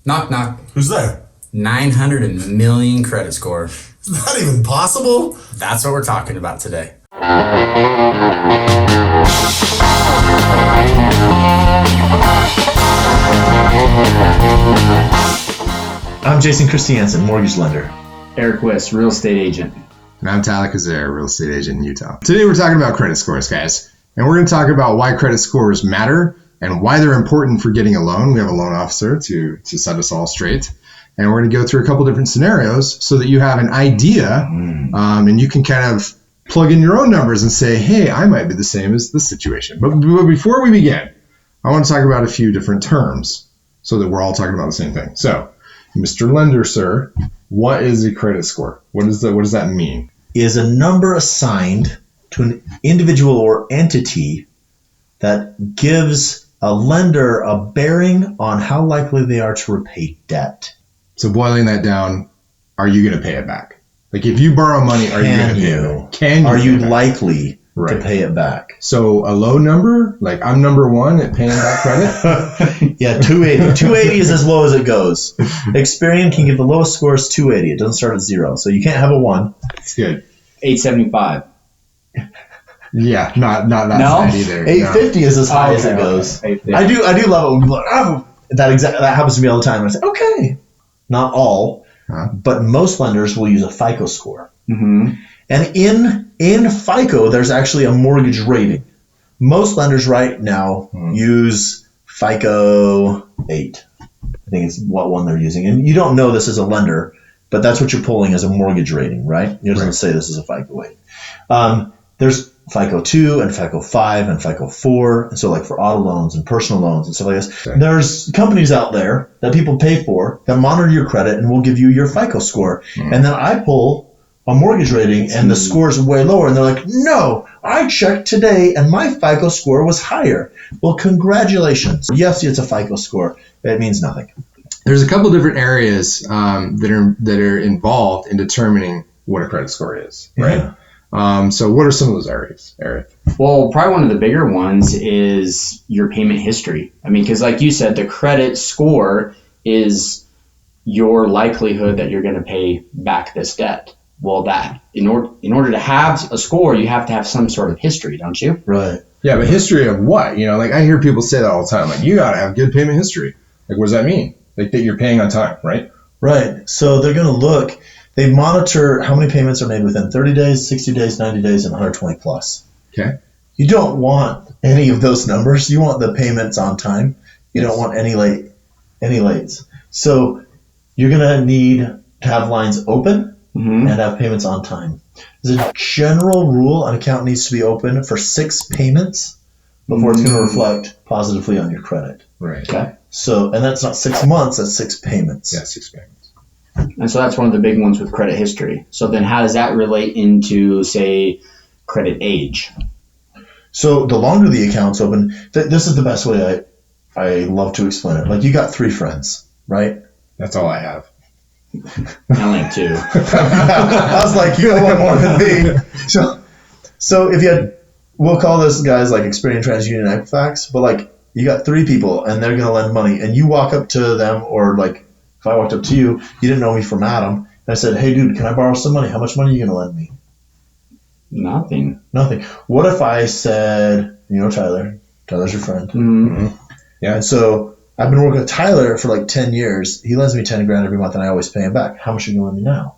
Knock, knock. Who's there? 900 million credit score. Is that even possible? That's what we're talking about today. I'm Jason Christiansen, mortgage lender. Eric West, real estate agent. And I'm Tyler Kazare, real estate agent in Utah. Today we're talking about credit scores, guys. And we're going to talk about why credit scores matter and why they're important for getting a loan. We have a loan officer to set us all straight. And we're going to go through a couple different scenarios so that you have an idea and you can kind of plug in your own numbers and say, hey, I might be the same as this situation. But before we begin, I want to talk about a few different terms so that we're all talking about the same thing. So, Mr. Lender, sir, what is a credit score? What does that mean? Is a number assigned to an individual or entity that gives a lender a bearing on how likely they are to repay debt. So boiling that down, are you going to pay it back? Like if you borrow money, are you going to pay it back? Are you likely to pay it back? So a low number, like I'm number one at paying back credit? Yeah, 280. 280 is as low as it goes. Experian can give the lowest score as 280. It doesn't start at 0. So you can't have a 1. It's good. 875. Yeah, not bad either. 850 is as high as it goes. Okay. I do love it when people are like, that happens to me all the time. And I say, okay. Not all, but most lenders will use a FICO score. Mm-hmm. And in FICO, there's actually a mortgage rating. Most lenders right now use FICO 8. I think it's what one they're using. And you don't know this as a lender, but that's what you're pulling as a mortgage rating, right? It doesn't say this is a FICO 8. There's FICO 2 and FICO 5 and FICO 4. And so like for auto loans and personal loans and stuff like this, there's companies out there that people pay for that monitor your credit and will give you your FICO score. And then I pull a mortgage rating and the score is way lower. And they're like, no, I checked today and my FICO score was higher. Well, congratulations. Yes, it's a FICO score. It means nothing. There's a couple different areas that are involved in determining what a credit score is, right? Yeah. So what are some of those areas, Eric? Well, probably one of the bigger ones is your payment history. I mean, because like you said, the credit score is your likelihood that you're going to pay back this debt. Well, that in order to have a score, you have to have some sort of history, don't you? Right. Yeah, but history of what? You know, like I hear people say that all the time. Like, you got to have good payment history. Like, what does that mean? Like that you're paying on time, right? Right. So they're going to look. They monitor how many payments are made within 30 days, 60 days, 90 days, and 120 plus. Okay. You don't want any of those numbers. You want the payments on time. You don't want any lates. So you're going to need to have lines open and have payments on time. There's a general rule an account needs to be open for 6 payments before it's going to reflect positively on your credit. Right. Okay. So, and that's not 6 months, that's 6 payments. Yeah, 6 payments. And so that's one of the big ones with credit history. So then how does that relate into, say, credit age? So the longer the account's open, this is the best way I love to explain it. Like you got 3 friends, right? That's all I have. I only have 2. I was like, you got one more than me. So if you had, we'll call this guys like Experian, TransUnion, Equifax, but like you got 3 people and they're going to lend money and you walk up to them, or like if I walked up to you, you didn't know me from Adam, and I said, hey dude, can I borrow some money? How much money are you going to lend me? Nothing. What if I said, you know Tyler's your friend. Mm-hmm. Yeah. And so I've been working with Tyler for like 10 years. He lends me $10,000 every month and I always pay him back. How much are you going to lend me now?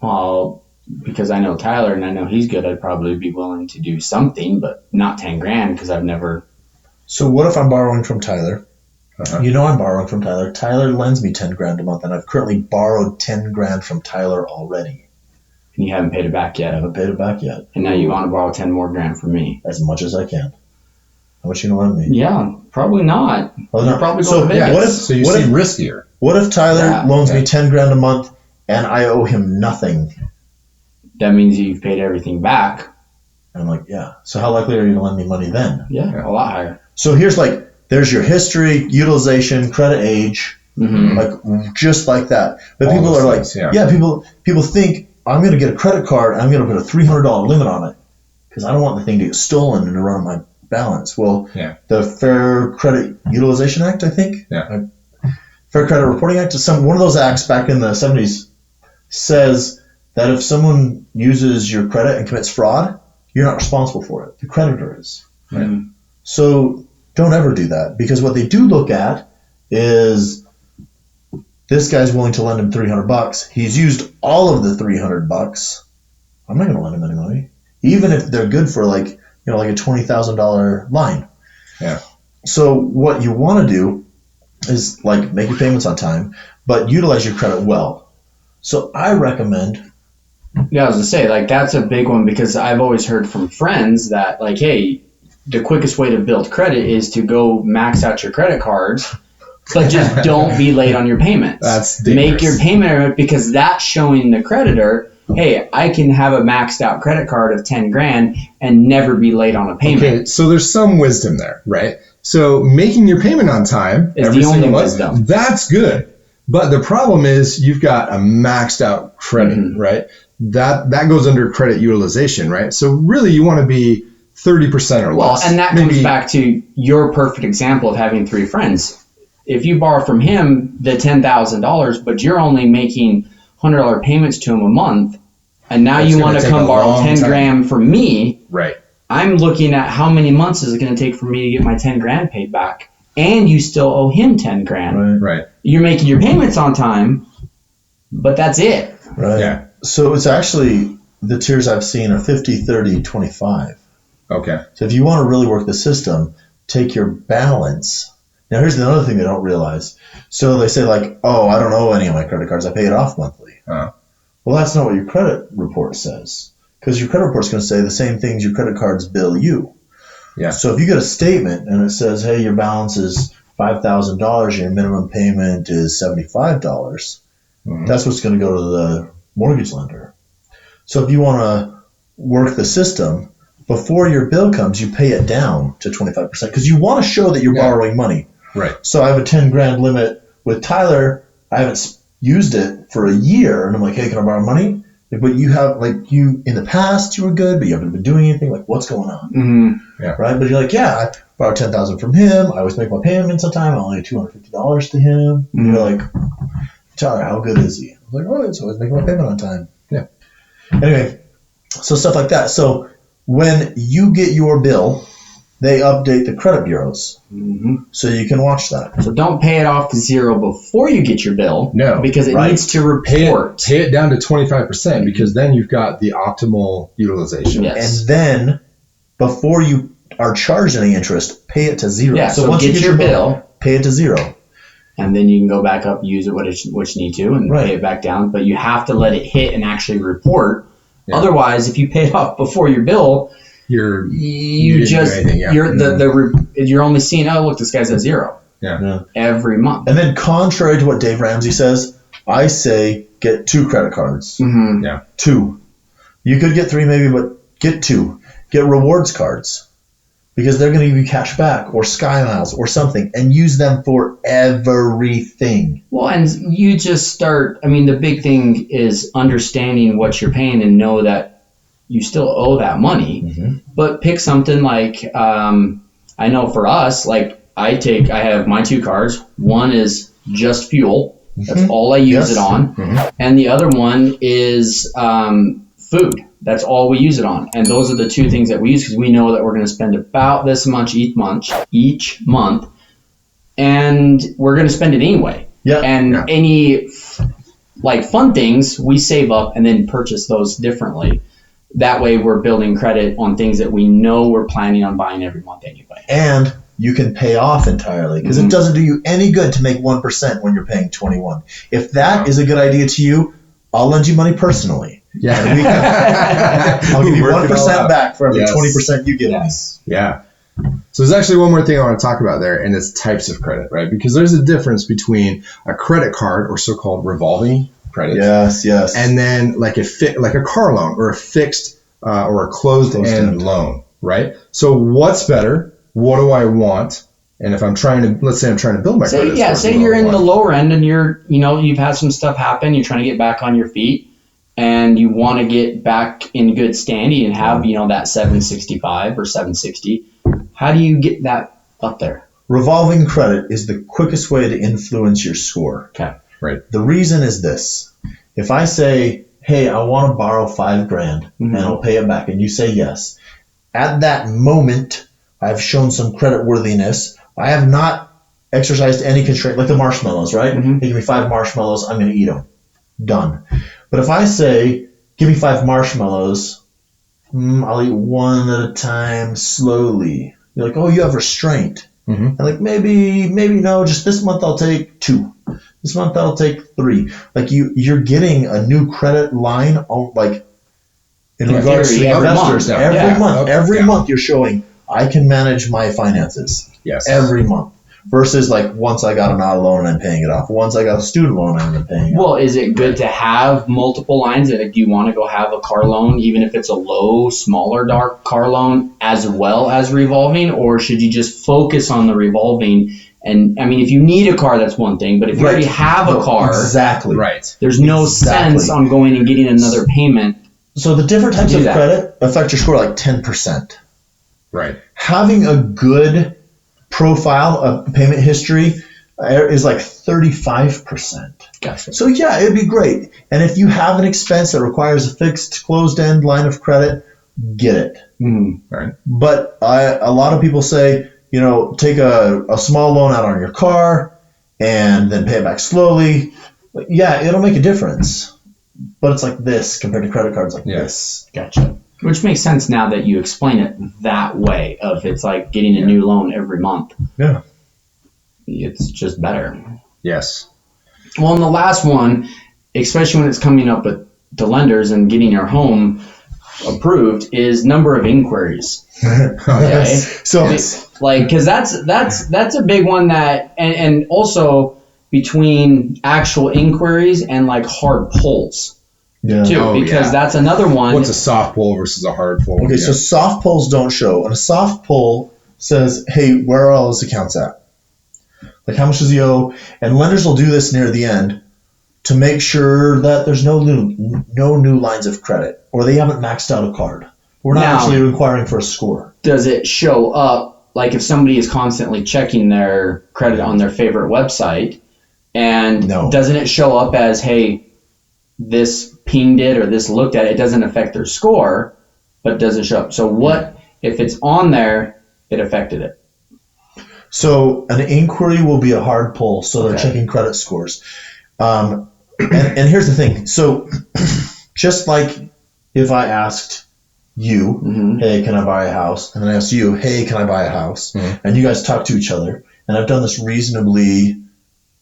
Well, because I know Tyler and I know he's good, I'd probably be willing to do something, but not $10,000 because I've never. So what if I'm borrowing from Tyler? You know I'm borrowing from Tyler. Tyler lends me $10,000 a month, and I've currently borrowed $10,000 from Tyler already. And you haven't paid it back yet. I haven't paid it back yet. And now you want to borrow 10 more grand from me. As much as I can. How much are you going to lend me? Yeah, probably not. Oh, You're probably going to Vegas. So you seem riskier. What if Tyler loans me $10,000 a month and I owe him nothing? That means you've paid everything back. And I'm like, yeah. So how likely are you to lend me money then? Yeah, a lot higher. So here's like, there's your history, utilization, credit age, like just like that. But people are like, people think I'm going to get a credit card and I'm going to put a $300 limit on it because I don't want the thing to get stolen and to run my balance. Well, the Fair Credit Utilization Act, I think. Yeah. Fair Credit Reporting Act is one of those acts back in the 70s says that if someone uses your credit and commits fraud, you're not responsible for it. The creditor is. Right. So don't ever do that, because what they do look at is this guy's willing to lend him $300. He's used all of the $300. I'm not going to lend him any money, even if they're good for like a $20,000 line. Yeah. So what you want to do is like make your payments on time, but utilize your credit well. So I recommend. Yeah, I was gonna say, like, that's a big one, because I've always heard from friends that, like, hey, the quickest way to build credit is to go max out your credit cards, but just don't be late on your payments. That's dangerous. Make your payment, because that's showing the creditor, hey, I can have a maxed out credit card of 10 grand and never be late on a payment. Okay, so there's some wisdom there, right? So making your payment on time Is every the only single month, wisdom. that's good. But the problem is you've got a maxed out credit, right? That goes under credit utilization, right? So really you want to be 30% or Well, less. and that comes back to your perfect example of having 3 friends. If you borrow from him the $10,000, but you're only making $100 payments to him a month, and now It's you gonna want to take come a borrow long 10 time. grand from me, Right. I'm looking at how many months is it going to take for me to get my 10 grand paid back, and you still owe him 10 grand. Right. You're making your payments on time, but that's it. Right. Yeah. So it's actually, the tiers I've seen are 50, 30, 25. Okay. So if you want to really work the system, take your balance. Now here's another thing they don't realize. So they say like, oh, I don't owe any of my credit cards. I pay it off monthly. Uh-huh. Well, that's not what your credit report says. Because your credit report's going to say the same things your credit cards bill you. Yeah. So if you get a statement and it says, hey, your balance is $5,000 and your minimum payment is $75, that's what's going to go to the mortgage lender. So if you want to work the system, before your bill comes, you pay it down to 25% because you want to show that you're borrowing money. Right. So I have a 10 grand limit with Tyler. I haven't used it for a year. And I'm like, hey, can I borrow money? But you have, like, you in the past, you were good, but you haven't been doing anything. Like, what's going on? Mm-hmm. Yeah. Right? But you're like, yeah, I borrowed $10,000 from him. I always make my payments on time. I only $250 to him. And you're like, Tyler, how good is he? I was like, oh, it's always making my payment on time. Yeah. Anyway, so stuff like that. So when you get your bill, they update the credit bureaus. So you can watch that. So don't pay it off to zero before you get your bill. No, because it right. needs to report. Pay it down to 25% because then you've got the optimal utilization. Yes. And then before you are charged any interest, pay it to zero. Yeah, so once get you get your bill, pay it to zero. and then you can go back up, use it what you need to, and Right. pay it back down. But you have to let it hit and actually report. Yeah. Otherwise, if you pay it off before your bill, You you didn't do just anything, yeah. you're only seeing, oh look, this guy's at zero Yeah. every month. And then contrary to what Dave Ramsey says, I say get 2 credit cards. Mm-hmm. 2. You could get 3 maybe, but get 2. Get rewards cards. Because they're going to give you cash back or Sky Miles or something, and use them for everything. Well, and you just start, I mean, the big thing is understanding what you're paying and know that you still owe that money. But pick something like, I know for us, like I have my 2 cards. One is just fuel. That's all I use Yes. it on. And the other one is food. That's all we use it on. And those are the 2 things that we use because we know that we're going to spend about this much each month. And we're going to spend it anyway. Yeah. And any like fun things, we save up and then purchase those differently. That way we're building credit on things that we know we're planning on buying every month anyway. And you can pay off entirely because it doesn't do you any good to make 1% when you're paying 21. If that is a good idea to you, I'll lend you money personally. Yeah. And we I'll give you Work it all 1% out. back for every Yes. 20% you give me. Yeah. So there's actually one more thing I want to talk about there, and it's types of credit, right? Because there's a difference between a credit card or so-called revolving credit, Yes. and then like a car loan or a fixed or a closed-end loan, right? So what's better? What do I want? And if I'm let's say I'm trying to build my credit score, Say what do you're I in the want? lower end and you've had some stuff happen, you're trying to get back on your feet and you want to get back in good standing and have, that 765 or 760. How do you get that up there? Revolving credit is the quickest way to influence your score. Okay. Right. The reason is this. If I say, hey, I want to borrow $5,000 and I'll pay it back, and you say yes, at that moment, I've shown some credit worthiness. I have not exercised any constraint, like the marshmallows, right? Hey, give me 5 marshmallows, I'm going to eat them. Done. But if I say, give me 5 marshmallows, I'll eat one at a time slowly. You're like, oh, you have restraint. And like, maybe no, just this month I'll take 2. This month I'll take 3. Like you're getting a new credit line, like in regards to investors. Every month you're showing I can manage my finances. Yes. Every month. Versus like once I got an auto loan and I'm paying it off. Once I got a student loan and I'm paying it off. Well, is it good to have multiple lines? Like, do you want to go have a car loan, even if it's a low, smaller, dark car loan, as well as revolving? Or should you just focus on the revolving? And I mean, if you need a car, that's one thing. But if you already have a car, Right. there's no sense on going and getting another payment. So the different types of credit affect your score like 10%. Right. Having a good profile of payment history is like 35%. Gotcha. So yeah, it'd be great. And if you have an expense that requires a fixed closed-end line of credit, get it. Right. But a lot of people say, take a small loan out on your car and then pay it back slowly. Yeah, it'll make a difference. But it's like this compared to credit cards like this. Gotcha. Which makes sense now that you explain it that way, of it's like getting a new loan every month. Yeah. It's just better. Yes. Well, and the last one, especially when it's coming up with the lenders and getting your home approved, is number of inquiries. Okay? So like, because that's a big one that, and also between actual inquiries and like hard pulls. Yeah. Too, because that's another one. What's a soft pull versus a hard pull? Okay, so soft pulls don't show. And a soft pull says, hey, where are all his accounts at? Like, how much does he owe? And lenders will do this near the end to make sure that there's no new lines of credit, or they haven't maxed out a card. We're not actually requiring for a score. Does it show up, like if somebody is constantly checking their credit on their favorite website, and doesn't it show up as, hey, this pinged it or this looked at it? It doesn't affect their score, but it doesn't show up. So what if it's on there, it affected it? So an inquiry will be a hard pull, so they're checking credit scores. And here's the thing. So just like if I asked you, hey, can I buy a house? And then I asked you, hey, can I buy a house? And you guys talk to each other. And I've done this reasonably,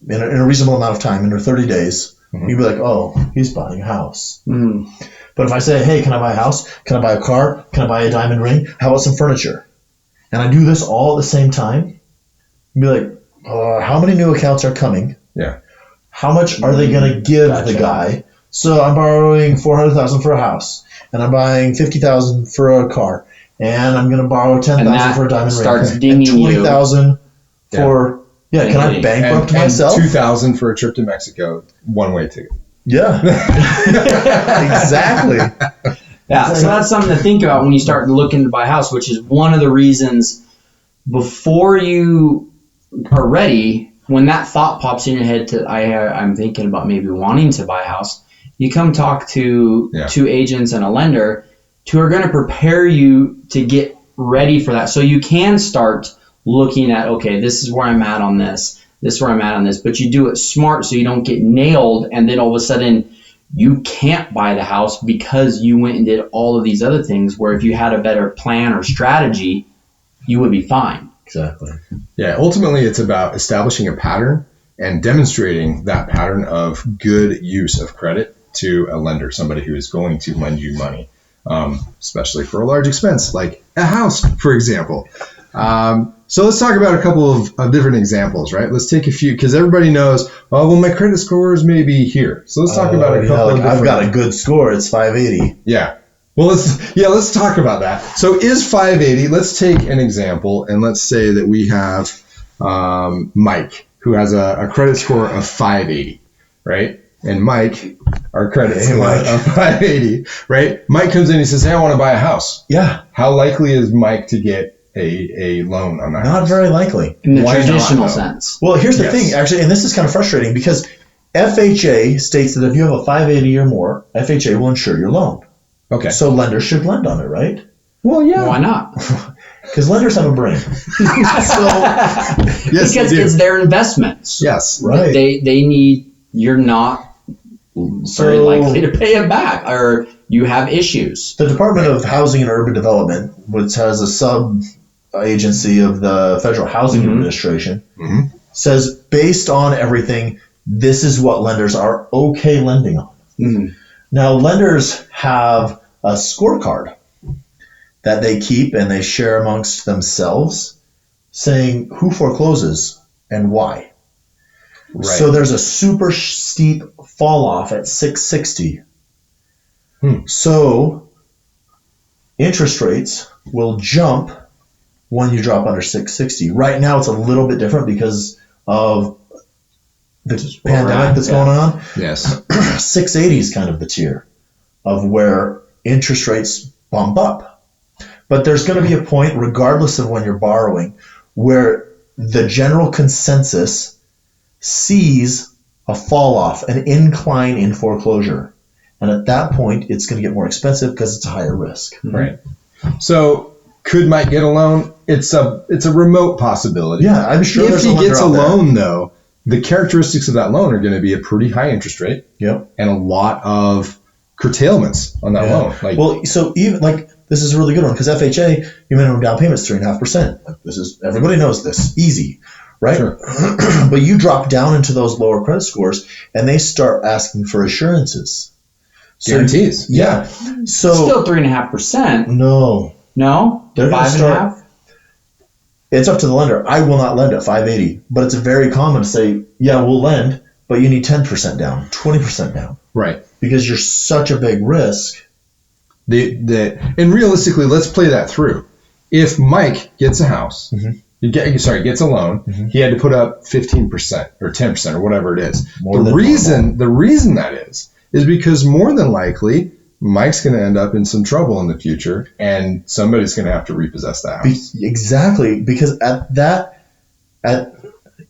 in a reasonable amount of time, under 30 days. You'd be like, oh, he's buying a house. But if I say, hey, can I buy a house? Can I buy a car? Can I buy a diamond ring? How about some furniture? And I do this all at the same time. You'd be like, how many new accounts are coming? Yeah. How much are they going to give the guy? So I'm borrowing $400,000 for a house, and I'm buying $50,000 for a car, and I'm going to borrow $10,000 for a diamond ring. Starts dinging and $20,000 for can I bankrupt myself? And $2,000 for a trip to Mexico, one-way ticket. Yeah. Exactly. Yeah, so that's something to think about when you start looking to buy a house, which is one of the reasons before you are ready, when that thought pops in your head to I'm thinking about maybe wanting to buy a house, you come talk to two agents and a lender who are going to prepare you to get ready for that. So you can start looking at, okay, this is where I'm at on this, this is where I'm at on this, but you do it smart so you don't get nailed, and then all of a sudden you can't buy the house because you went and did all of these other things, where if you had a better plan or strategy, you would be fine. Exactly. Yeah, ultimately it's about establishing a pattern and demonstrating that pattern of good use of credit to a lender, somebody who is going to lend you money, especially for a large expense like a house, for example. So let's talk about a couple of different examples, right? Let's take a few, because everybody knows, oh, well, my credit scores may be here. So let's talk about a couple of different. I've got a good score. It's 580. Yeah. Well, let's talk about that. So is 580, let's take an example, and let's say that we have Mike, who has a credit score of 580, right? And Mike, our credit score of 580, right? Mike comes in and he says, hey, I want to buy a house. Yeah. How likely is Mike to get a loan on that. Not very likely. In the Why not, traditional though? sense. Well, here's the Yes. thing, actually, and this is kind of frustrating because FHA states that if you have a 580 or more, FHA will insure your loan. Okay. So lenders should lend on it, right? Well, yeah. Why not? Because lenders have a brain. So, Yes, Because they do. it's their investments. Yes. right. They need, you're not very So- likely to pay it back, or you have issues. The Department of Housing and Urban Development, which has a sub agency of the Federal Housing Mhm. Administration, Mhm. says based on everything, this is what lenders are okay lending on. Mhm. Now, lenders have a scorecard that they keep and they share amongst themselves saying who forecloses and why. Right. So there's a super steep fall off at 660. So interest rates will jump when you drop under 660. Right now it's a little bit different because of the pandemic that's going on. Yes. 680 is kind of the tier of where interest rates bump up. But there's going to be a point, regardless of when you're borrowing, where the general consensus sees a fall off, an incline in foreclosure. And at that point, it's going to get more expensive because it's a higher risk. Right. So could Mike get a loan? It's a remote possibility. Yeah, I'm sure If there's he a lender gets a out there. loan, though, the characteristics of that loan are going to be a pretty high interest rate Yep. and a lot of curtailments on that Yeah. loan. Like, Well, so even like this is a really good one because FHA, your minimum down payment is 3.5%. Like this is everybody knows this, easy, right? Sure. But you drop down into those lower credit scores, and they start asking for assurances, guarantees. Yeah. So Still 3.5%. no, No? They're gonna 5.5%? it's up to the lender. I will not lend at 580, but it's very common to say, yeah, we'll lend, but you need 10% down, 20% down, Right. because you're such a big risk. And realistically, let's play that through. If Mike gets a house, Mhm. gets a loan, Mhm. he had to put up 15% or 10% or whatever it is. More The than reason that is because more than likely Mike's going to end up in some trouble in the future, and somebody's going to have to repossess that house. Exactly, because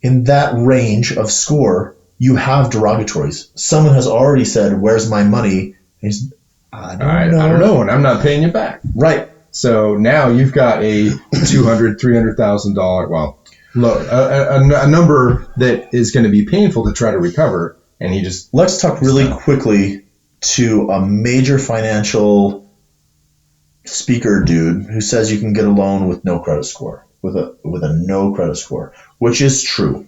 in that range of score, you have derogatories. Someone has already said, "Where's my money?" And he's, I don't know. And I'm not paying you back. Right. So now you've got a $200,000, $300,000, well, a number that is going to be painful to try to recover, and he just Let's talk really quickly to a major financial speaker dude who says you can get a loan with no credit score, with a no credit score, which is true.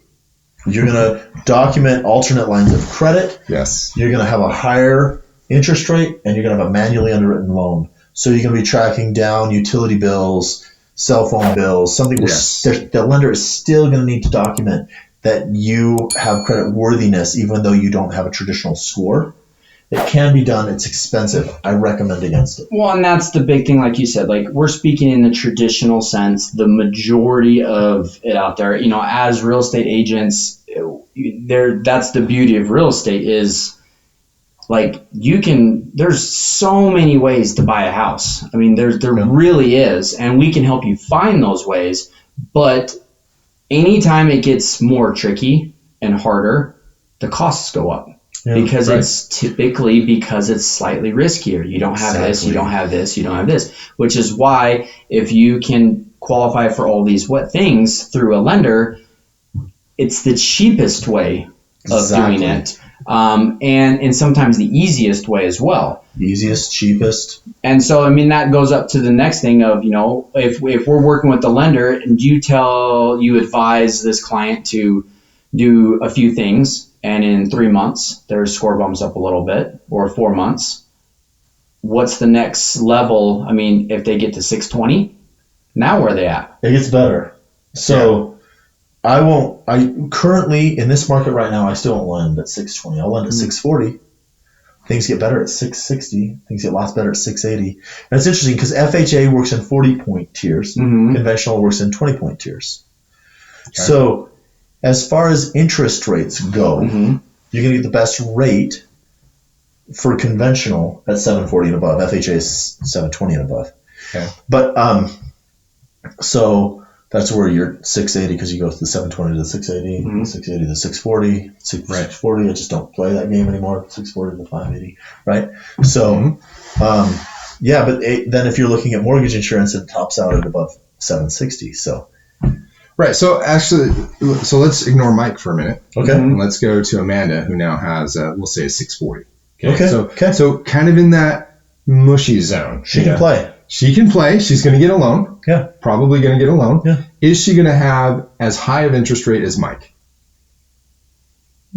You're going to document alternate lines of credit. yes, You're going to have a higher interest rate, and you're going to have a manually underwritten loan. So you're going to be tracking down utility bills, cell phone bills, something where Yes. the lender is still going to need to document that you have credit worthiness, even though you don't have a traditional score. It can be done. It's expensive. I recommend against it. Well, and that's the big thing, like you said, like we're speaking in the traditional sense, the majority of it out there, as real estate agents, that's the beauty of real estate is like there's so many ways to buy a house. I mean, there really is, and we can help you find those ways, but anytime it gets more tricky and harder, the costs go up. Yeah, because right. it's typically because it's slightly riskier. You don't have this, you Exactly. don't have this, you don't have this, which is why if you can qualify for all these things through a lender, it's the cheapest way of Exactly. doing it, and sometimes the easiest way as well. Easiest, cheapest. And so, I mean, that goes up to the next thing of, if we're working with the lender and you advise this client to do a few things, and in 3 months, their score bumps up a little bit, or 4 months, what's the next level? I mean, if they get to 620, now where are they at? It gets better. So I currently, in this market right now, I still don't lend at 620. I'll lend at 640. Things get better at 660. Things get lots better at 680. And it's interesting because FHA works in 40-point tiers. Mhm. Conventional works in 20-point tiers. Okay. So as far as interest rates go, Mhm. you're going to get the best rate for conventional at 740 and above. FHA is 720 and above. Okay. But So that's where you're 680 because you go to the 720 to the 680, 680 to the 640, 640. I just don't play that game anymore. 640 to the 580, right? So, yeah, but then if you're looking at mortgage insurance, it tops out at above 760. So, Right. So actually, so let's ignore Mike for a minute. okay. And let's go to Amanda, who now has, we'll say, a 640. Okay. So kind of in that mushy zone. She can play. She can play. She's going to get a loan. Yeah. Probably going to get a loan. Yeah. Is she going to have as high of interest rate as Mike?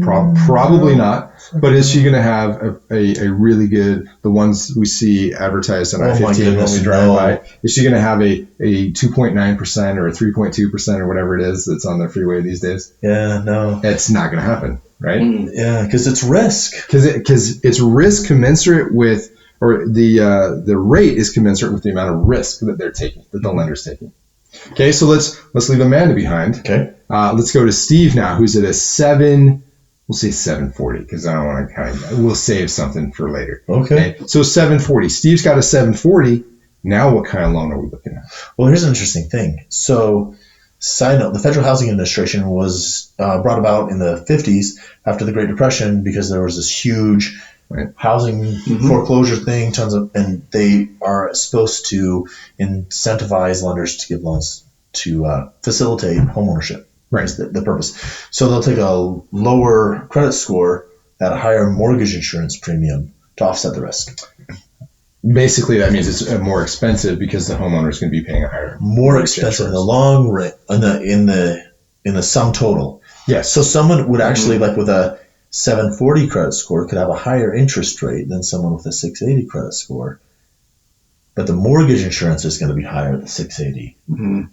Probably not. But is she going to have a really good, the ones we see advertised on I-15 when we drive by? Is she going to have a 2.9% or a 3.2% or whatever it is that's on the freeway these days? Yeah, no. It's not going to happen, right? Yeah, because it's risk. Because it's risk commensurate with, or the rate is commensurate with the amount of risk that they're taking, that the lender's taking. Okay, so let's leave Amanda behind. Okay. Let's go to Steve now, who's at a 740 because I don't want to we'll save something for later. Okay. So 740. Steve's got a 740. Now what kind of loan are we looking at? Well, here's an interesting thing. So, side note, the Federal Housing Administration was brought about in the 50s after the Great Depression because there was this huge housing foreclosure thing, and they are supposed to incentivize lenders to give loans to facilitate homeownership. Right. Is the purpose. So they'll take a lower credit score at a higher mortgage insurance premium to offset the risk. Basically, that means it's more expensive because the homeowner is going to be paying a higher More expensive in the long run, in the sum total. Yes. So someone would actually, like with a 740 credit score, could have a higher interest rate than someone with a 680 credit score. But the mortgage insurance is going to be higher at the 680.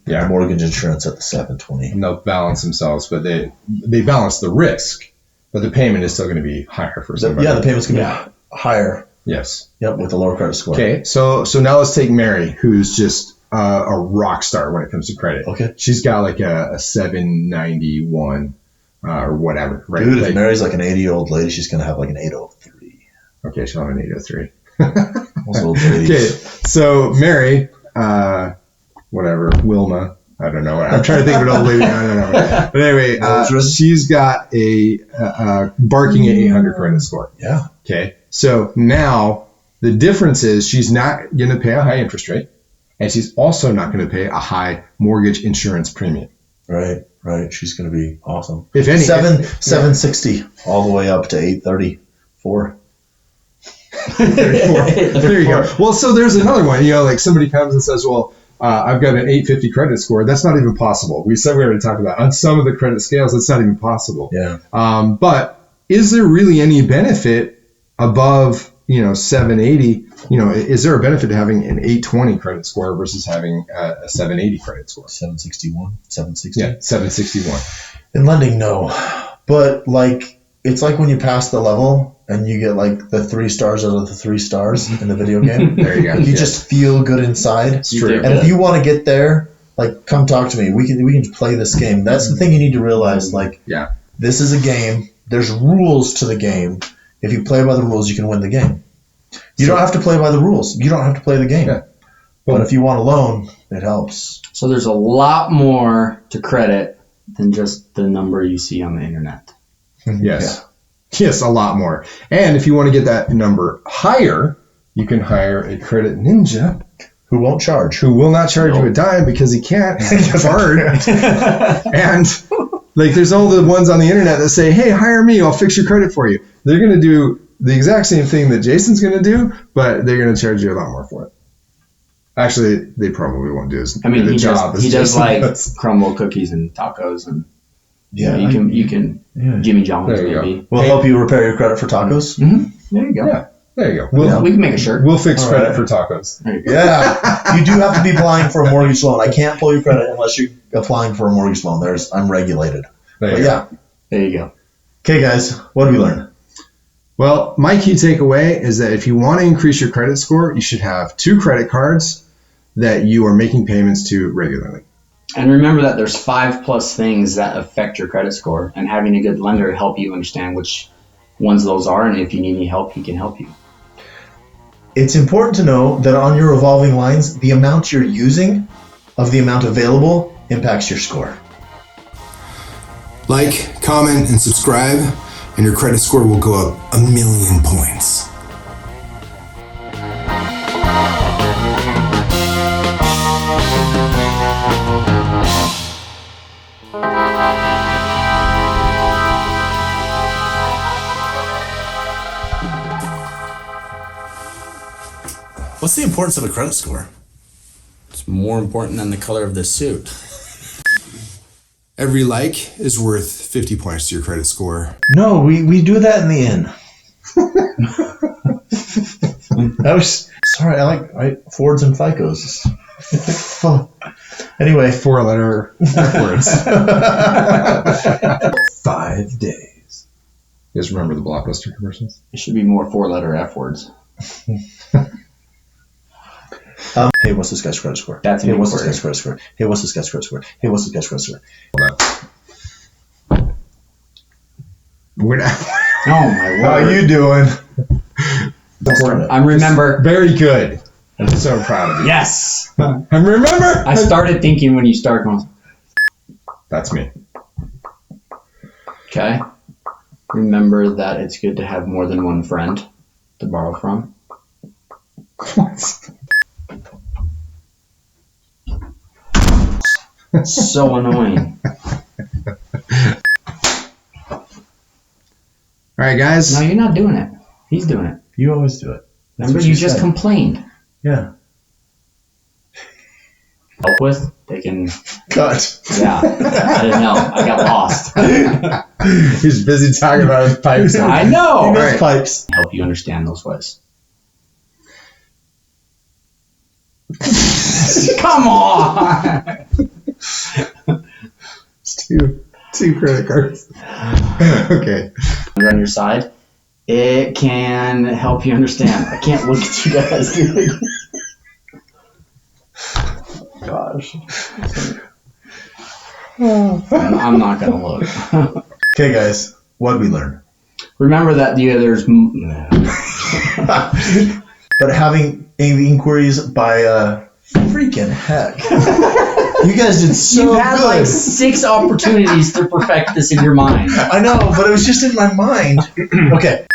Yeah. The mortgage insurance at the 720. And they'll balance themselves, but they balance the risk, but the payment is still going to be higher for somebody. Yeah, the payment's going to be higher. Yes. Yep, with a lower credit score. Okay, so now let's take Mary, who's just a rock star when it comes to credit. Okay. She's got like a 791 or whatever, right? Dude, if Mary's like an 80-year-old lady, she's going to have like an 803. Okay, she'll have an 803. Those old ladies. Okay, so Mary, whatever, Wilma, I don't know. I'm trying to think of an old lady. I don't know. But anyway, she's got a barking at 800 credit score. Yeah. Okay, so now the difference is she's not going to pay a high interest rate, and she's also not going to pay a high mortgage insurance premium. Right. She's going to be awesome. If any, 760 all the way up to 834. 34. There you go. Well, so there's another one. Like somebody comes and says, well, I've got an 850 credit score. That's not even possible. We already talked about on some of the credit scales, it's not even possible. Yeah. But is there really any benefit above, 780? Is there a benefit to having an 820 credit score versus having a 780 credit score? 761, 760. Yeah, 761. In lending, no. But it's like when you pass the level and you get like the 3 stars out of the 3 stars in the video game. There you go. You just feel good inside. It's true. And if you want to get there, come talk to me. We can play this game. That's the thing you need to realize. This is a game. There's rules to the game. If you play by the rules, you can win the game. You don't have to play by the rules. You don't have to play the game. Yeah. But if you want a loan, it helps. So there's a lot more to credit than just the number you see on the internet. Yes. Yeah. Yes, a lot more. And if you want to get that number higher, you can hire a credit ninja who won't charge. Who will not charge you a dime because he can't. He's hard. And there's all the ones on the internet that say, hey, hire me, I'll fix your credit for you. They're going to do the exact same thing that Jason's going to do, but they're going to charge you a lot more for it. Actually, they probably won't do as good a job as Jason does. Crumble cookies and tacos and yeah, you can Jimmy John's maybe. We'll help you repair your credit for tacos. Mm-hmm. There you go. Yeah, there you go. We can make a shirt. We'll fix credit for tacos. There you go. Yeah, you do have to be applying for a mortgage loan. I can't pull your credit unless you're applying for a mortgage loan. I'm regulated. There you go. Okay, guys, what did we learn? Well, my key takeaway is that if you want to increase your credit score, you should have 2 credit cards that you are making payments to regularly. And remember that there's 5+ things that affect your credit score, and having a good lender help you understand which ones those are, and if you need any help, he can help you. It's important to know that on your revolving lines, the amount you're using of the amount available impacts your score. Like, comment, and subscribe, and your credit score will go up 1,000,000 points. What's the importance of a credit score? It's more important than the color of the suit. Every like is worth 50 points to your credit score. No, we do that in the end. I was sorry. I like Fords and FICOs. Anyway, 4-letter F words. 5 days. You guys remember the Blockbuster commercials? It should be more 4-letter F words. Hey, what's this guy's credit score? That's an Hey, what's this inquiry. guy's credit score? Hey, what's this guy's credit score? Hey, what's this guy's credit score? We're not- Oh my word! How you doing? I remember. Very good. I'm so proud of you. Yes. I remember. I started thinking when you start going. That's me. Okay. Remember that it's good to have more than one friend to borrow from. So annoying. All right, guys. No, you're not doing it. He's doing it. You always do it. That's Remember, what you just said. complained. Yeah. Help with? They can. Cut. Yeah. I didn't know. I got lost. He's busy talking about his pipes. I know. He knows Right. pipes. Help you understand those ways. Come on. It's two credit cards. Okay. You're on your side. It can help you understand. I can't look at you guys, dude. Gosh. I'm not gonna look. Okay, guys. What did we learn? Remember that there's. But having inquiries by freaking heck. You guys did so You've had good. like 6 opportunities to perfect this in your mind. I know, but it was just in my mind. Okay.